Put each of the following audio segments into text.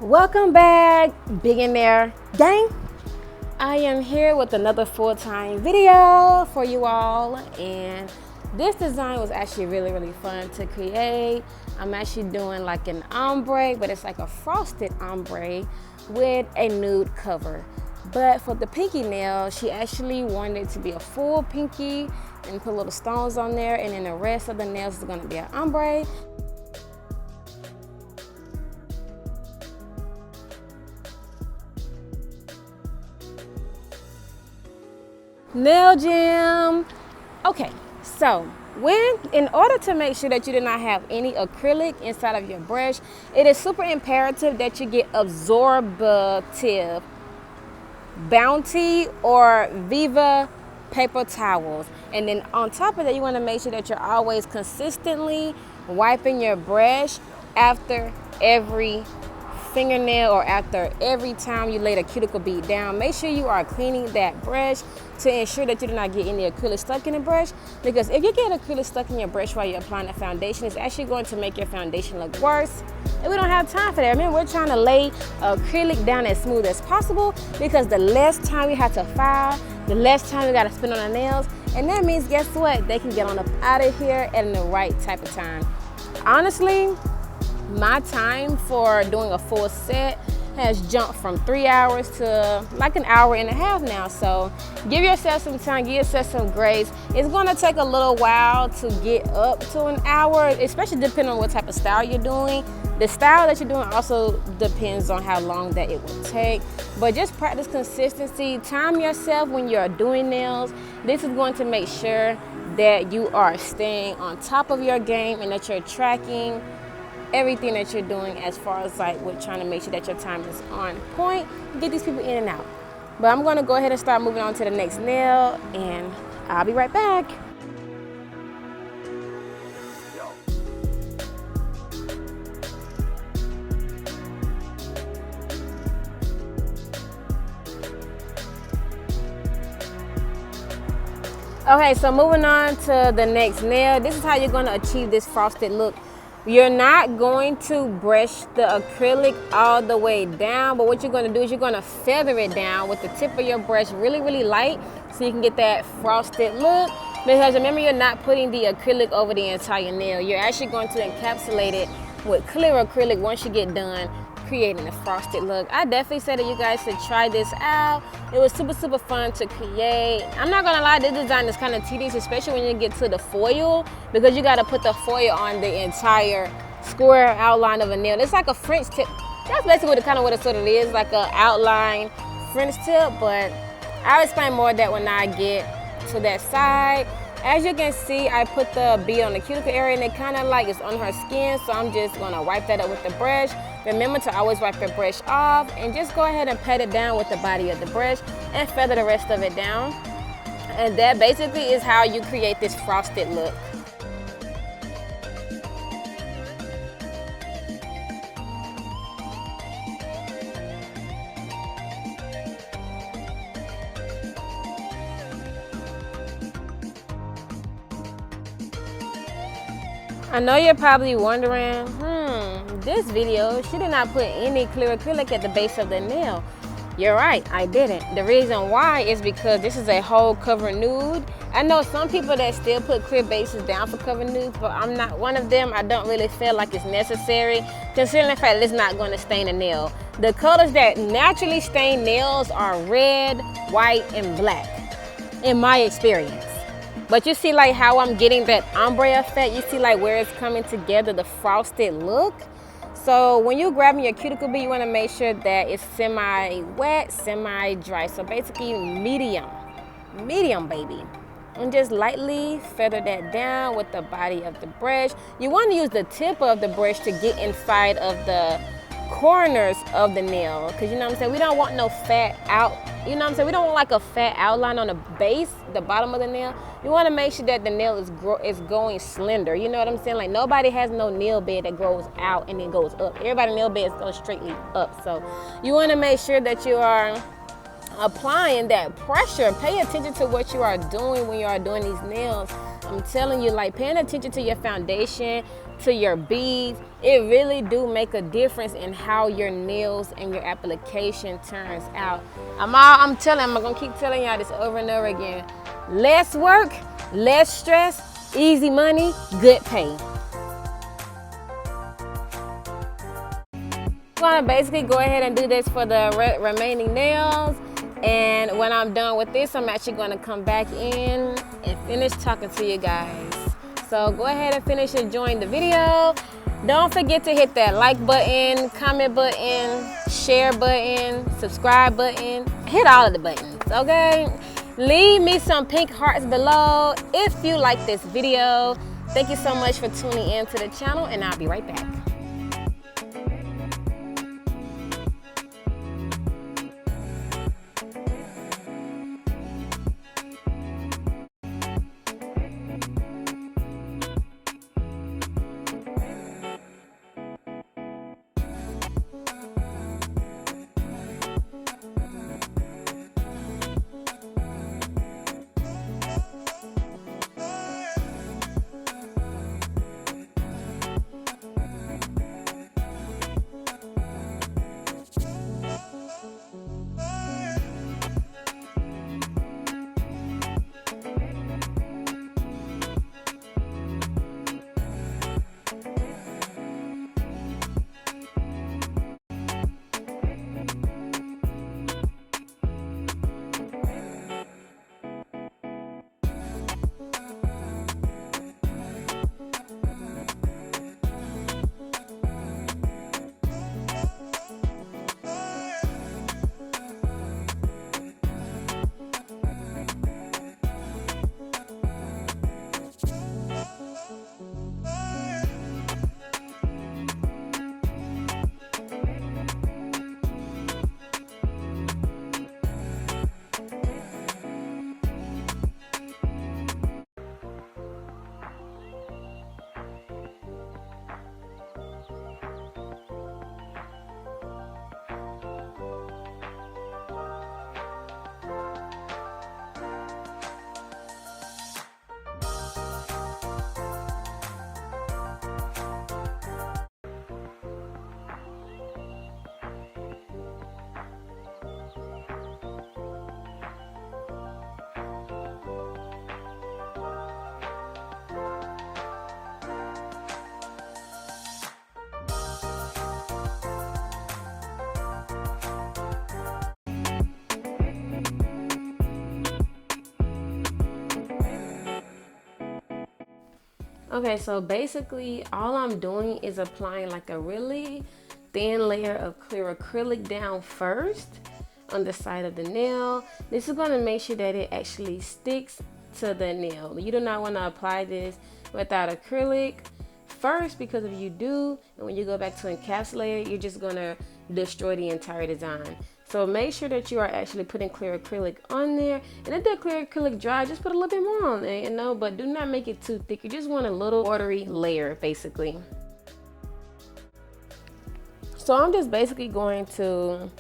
Welcome back, Billionaire Gang. I am here with another full-time video for you all, and this design was actually really fun to create. I'm actually doing like an ombre, but it's like a frosted ombre with a nude cover. But for the pinky nail, she actually wanted it to be a full pinky and put little stones on there, and then the rest of the nails is going to be an ombre. Nail gem. Okay, so in order to make sure that you do not have any acrylic inside of your brush, it is super imperative that you get absorbative Bounty or Viva paper towels. And then on top of that, you want to make sure that you're always consistently wiping your brush after every fingernail or after every time you lay the cuticle bead down. Make sure you are cleaning that brush to ensure that you do not get any acrylic stuck in the brush, because if you get acrylic stuck in your brush while you're applying the foundation, it's actually going to make your foundation look worse, and we don't have time for that. Remember, we're trying to lay acrylic down as smooth as possible, because the less time we have to file, the less time we got to spend on our nails, and that means, guess what, they can get on up out of here at the right type of time. Honestly, my time for doing a full set has jumped from 3 hours to like an hour and a half now. So give yourself some time, give yourself some grace. It's going to take a little while to get up to an hour, especially depending on what type of style you're doing. The style that you're doing also depends on how long that it will take. But just practice consistency. Time yourself when you're doing nails. This is going to make sure that you are staying on top of your game and that you're tracking everything that you're doing as far as like with trying to make sure that your time is on point and get these people in and out. But I'm going to go ahead and start moving on to the next nail, and I'll be right back. Okay, so moving on to the next nail. This is how you're going to achieve this frosted look. You're not going to brush the acrylic all the way down, but what you're going to do is you're going to feather it down with the tip of your brush really light, so you can get that frosted look. Because remember, you're not putting the acrylic over the entire nail. You're actually going to encapsulate it with clear acrylic once you get done creating a frosted look. I definitely say that you guys should try this out. It was super fun to create. I'm not gonna lie, this design is kind of tedious, especially when you get to the foil, because you got to put the foil on the entire square outline of a nail. It's like a French tip. That's basically what it sort of is, like an outline French tip, but I'll explain more of that when I get to that side. As you can see, I put the bead on the cuticle area, and it kind of like it's on her skin, so I'm just gonna wipe that up with the brush. Remember to always wipe your brush off, and just go ahead and pat it down with the body of the brush and feather the rest of it down. And that basically is how you create this frosted look. I know you're probably wondering, this video, she did not put any clear acrylic at the base of the nail. You're right, I didn't. The reason why is because this is a whole cover nude. I know some people that still put clear bases down for cover nudes, but I'm not one of them. I don't really feel like it's necessary, considering the fact that it's not going to stain a nail. The colors that naturally stain nails are red, white, and black, in my experience. But you see like how I'm getting that ombre effect? You see like where it's coming together, the frosted look? So when you're grabbing your cuticle bead, you want to make sure that it's semi-wet, semi-dry. So basically medium, baby. And just lightly feather that down with the body of the brush. You want to use the tip of the brush to get inside of the corners of the nail, because you know what I'm saying, we don't want no fat out, you know what I'm saying, we don't want like a fat outline on the base, the bottom of the nail. You want to make sure that the nail is going slender, you know what I'm saying. Like nobody has no nail bed that grows out and then goes up. Everybody's nail beds go straightly up. So you want to make sure that you are applying that pressure. Pay attention to what you are doing when you are doing these nails. I'm telling you, like, paying attention to your foundation, to your beads. It really do make a difference in how your nails and your application turns out. I'm gonna keep telling y'all this over and over again. Less work, less stress, easy money, good pay. I'm gonna basically go ahead and do this for the remaining nails. And when I'm done with this, I'm actually gonna come back in and finish talking to you guys. So go ahead and finish enjoying the video. Don't forget to hit that like button, comment button, share button, subscribe button. Hit all of the buttons, okay? Leave me some pink hearts below if you like this video. Thank you so much for tuning in to the channel, and I'll be right back. Okay, so basically all I'm doing is applying like a really thin layer of clear acrylic down first on the side of the nail. This is going to make sure that it actually sticks to the nail. You do not want to apply this without acrylic first, because if you do, and when you go back to encapsulate it, you're just going to destroy the entire design. So make sure that you are actually putting clear acrylic on there, and if that clear acrylic dry, just put a little bit more on there, you know, but do not make it too thick. You just want a little watery layer basically. So I'm just basically going to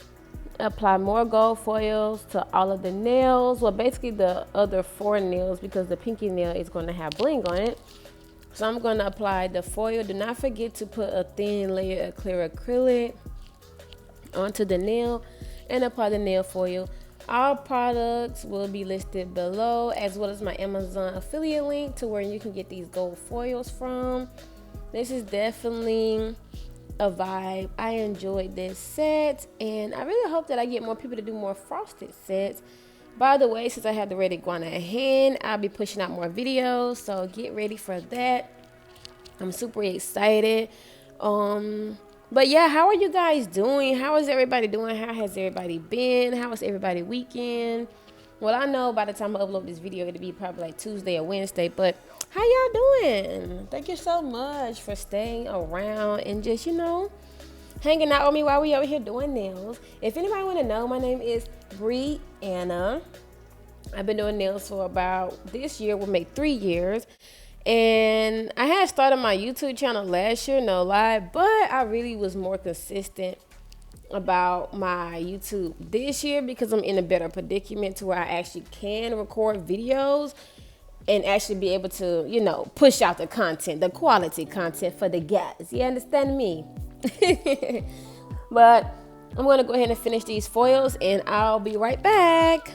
apply more gold foils to all of the nails, well basically the other 4 nails, because the pinky nail is going to have bling on it. So I'm going to apply the foil. Do not forget to put a thin layer of clear acrylic onto the nail and apply the nail foil. All products will be listed below, as well as my Amazon affiliate link to where you can get these gold foils from. This is definitely a vibe. I enjoyed this set, and I really hope that I get more people to do more frosted sets. By the way, since I have the red iguana hen, I'll be pushing out more videos, so get ready for that. I'm super excited. But yeah, how are you guys doing? How is everybody doing? How has everybody been? How was everybody weekend? Well, I know by the time I upload this video, it'll be probably like Tuesday or Wednesday, but how y'all doing? Thank you so much for staying around and just, you know, hanging out with me while we over here doing nails. If anybody want to know, my name is Brianna. I've been doing nails for about, this year will make 3 years. And I had started my YouTube channel last year, no lie, but I really was more consistent about my YouTube this year because I'm in a better predicament to where I actually can record videos and actually be able to, push out the content, the quality content for the guys. You understand me? But I'm going to go ahead and finish these foils, and I'll be right back.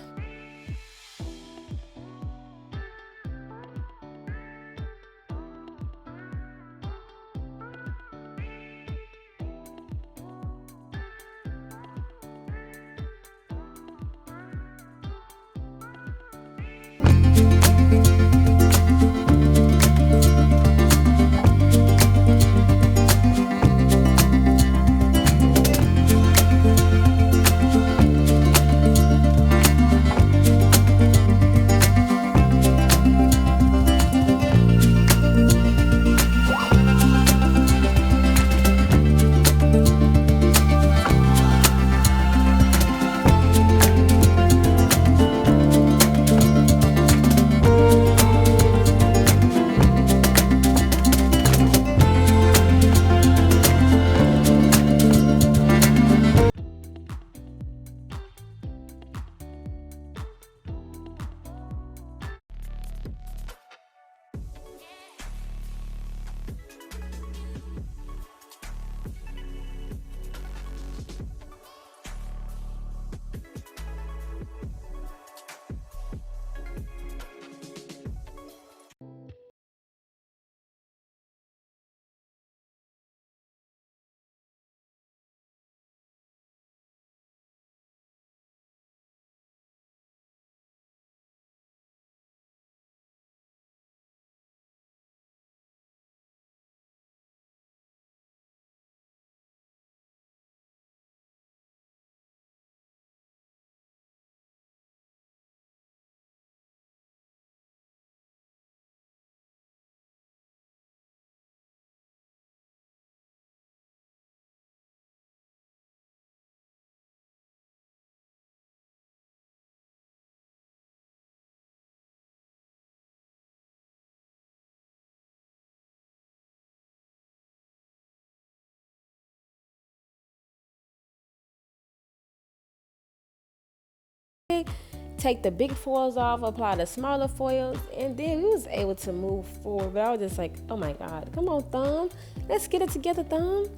Take the big foils off, apply the smaller foils, and then we was able to move forward. But I was just like, oh my God, come on, Thumb. Let's get it together, Thumb.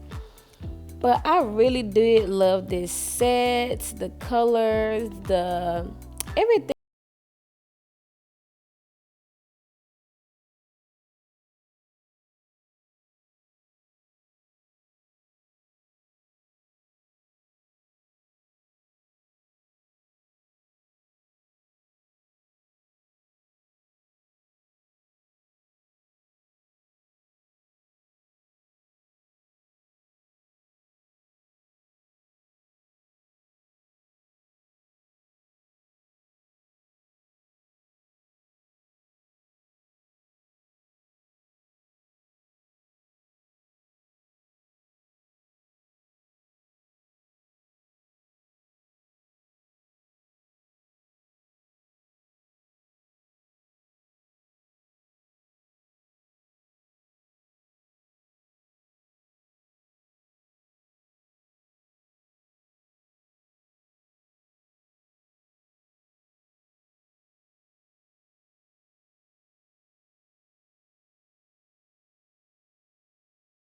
But I really did love this set, the colors, the everything.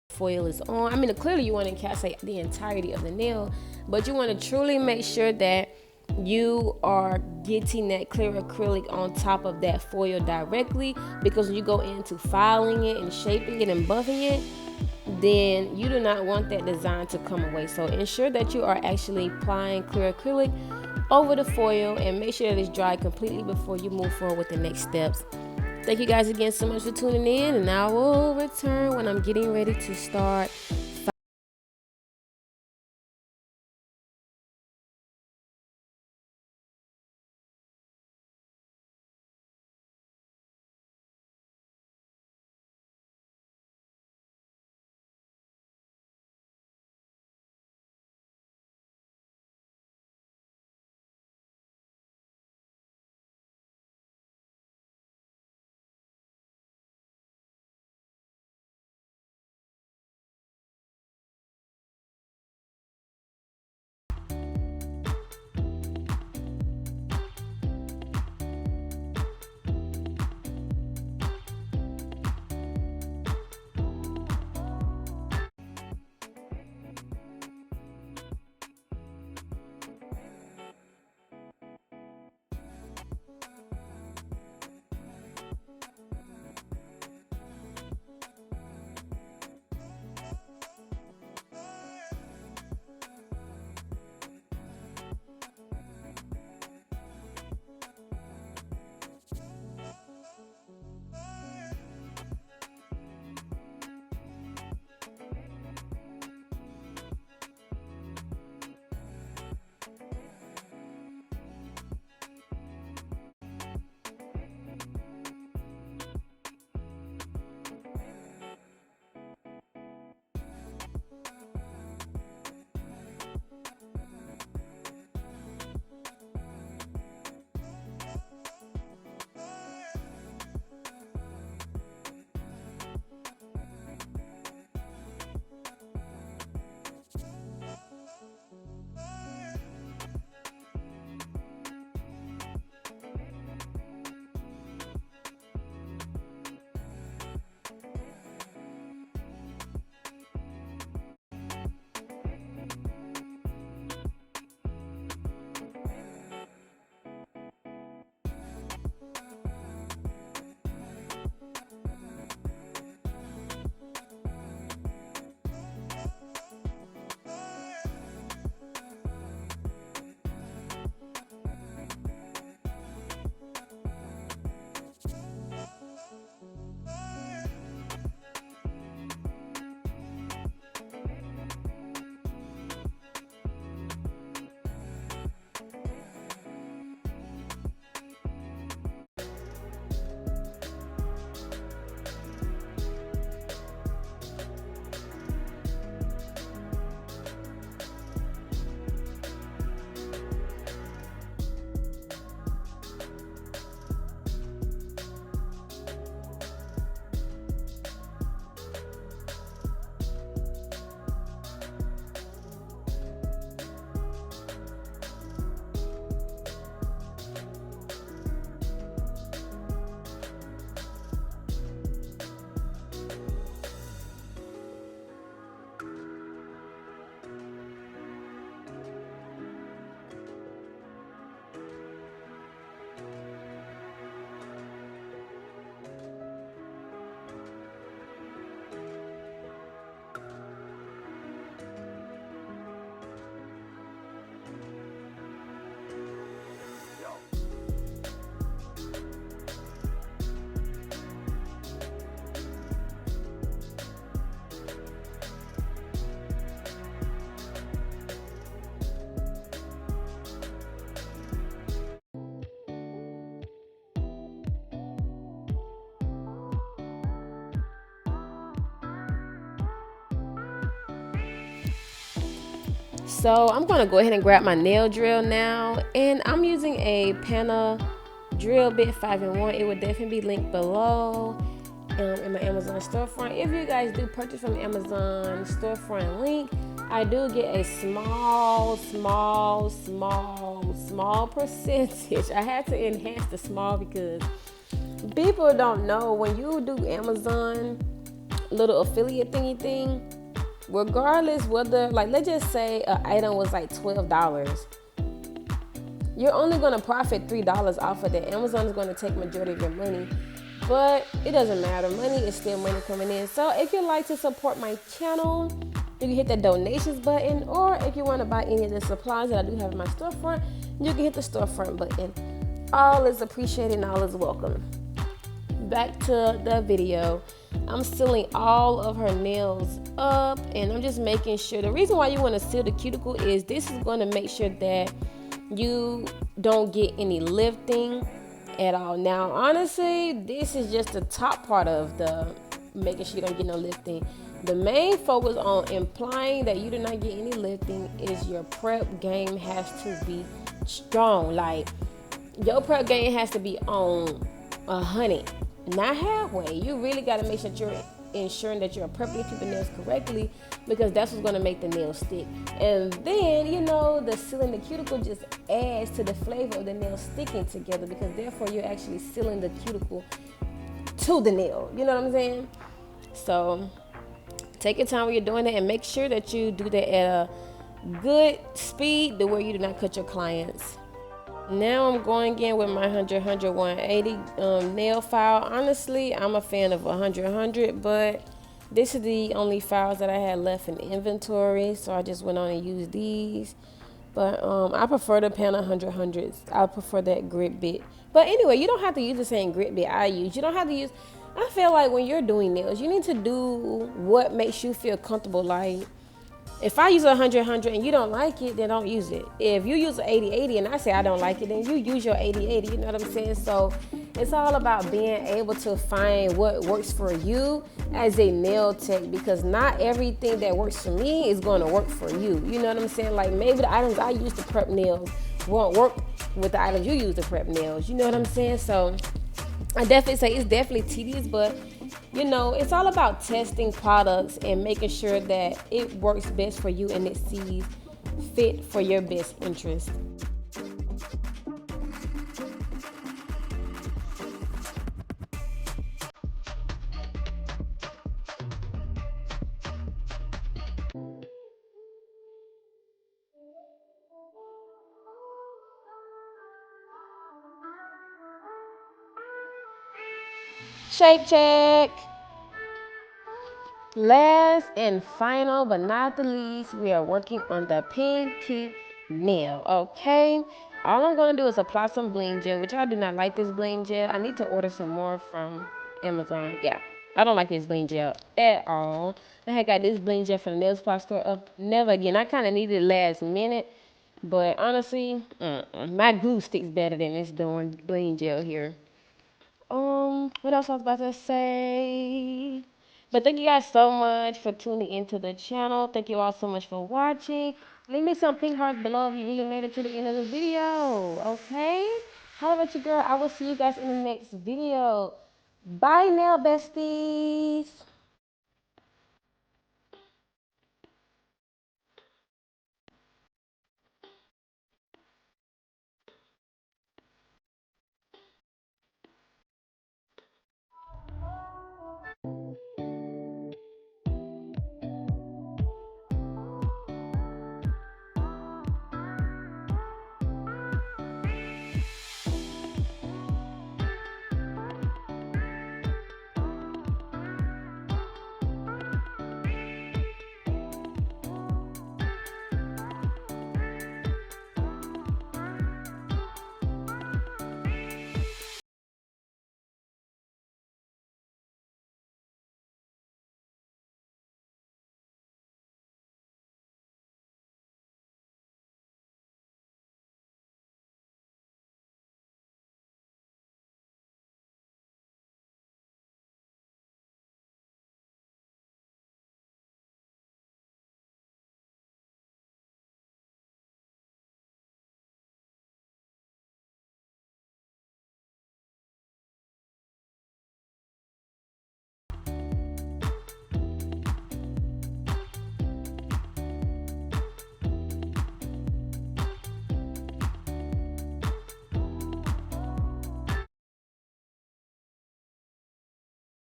Foil is on. I mean, clearly you want to encapsulate the entirety of the nail, but you want to truly make sure that you are getting that clear acrylic on top of that foil directly, because when you go into filing it and shaping it and buffing it, then you do not want that design to come away. So ensure that you are actually applying clear acrylic over the foil and make sure that it's dry completely before you move forward with the next steps. Thank you guys again so much for tuning in, and I will return when I'm getting ready to start So I'm gonna go ahead and grab my nail drill now, and I'm using a Pana drill bit 5-in-1. It would definitely be linked below in my Amazon storefront. If you guys do purchase from Amazon storefront link, I do get a small percentage. I had to enhance the small because people don't know when you do Amazon little affiliate thingy thing, regardless whether, like, let's just say an item was like $12, you're only going to profit $3 off of that. Amazon is going to take majority of your money, but it doesn't matter. Money is still money coming in. So if you'd like to support my channel, you can hit the donations button, or if you want to buy any of the supplies that I do have in my storefront, you can hit the storefront button. All is appreciated and all is welcome. Back to the video. I'm sealing all of her nails up, and I'm just making sure. The reason why you want to seal the cuticle is this is going to make sure that you don't get any lifting at all. Now, honestly, this is just the top part of the making sure you don't get no lifting. The main focus on implying that you do not get any lifting is your prep game has to be strong. Like, your prep game has to be on 100, not halfway. You really got to make sure that you're ensuring that you're prepping your nails correctly, because that's what's going to make the nails stick. And then, the sealing the cuticle just adds to the flavor of the nail sticking together, because therefore you're actually sealing the cuticle to the nail. You know what I'm saying? So take your time when you're doing that, and make sure that you do that at a good speed to where you do not cut your clients. Now I'm going in with my 100, 180 nail file. Honestly, I'm a fan of 100, but this is the only files that I had left in inventory, so I just went on and used these. But I prefer the Pana 100. I prefer that grit bit. But anyway, you don't have to use the same grit bit I use. You don't have to use. I feel like when you're doing nails, you need to do what makes you feel comfortable. Like, if I use 100 and you don't like it, then don't use it. If you use an 80 and I say I don't like it, then you use your 80. You know what I'm saying? So it's all about being able to find what works for you as a nail tech, because not everything that works for me is going to work for you. You know what I'm saying? Like, maybe the items I use to prep nails won't work with the items you use to prep nails. You know what I'm saying? So I definitely say it's definitely tedious, but it's all about testing products and making sure that it works best for you and it sees fit for your best interest. Shape check. Last and final but not the least, we are working on the pink tip nail. Okay, all I'm going to do is apply some bling gel, which I do not like this bling gel. I need to order some more from Amazon. Yeah, I don't like this bling gel at all. I had got this bling gel from the nail supply store up. Never again. I kind of needed it last minute, but honestly, my glue sticks better than this bling gel here. What else I was about to say? But thank you guys so much for tuning into the channel. Thank you all so much for watching. Leave me some pink hearts below if you really made it to the end of the video. Okay? Holla at your girl. I will see you guys in the next video. Bye, nail besties.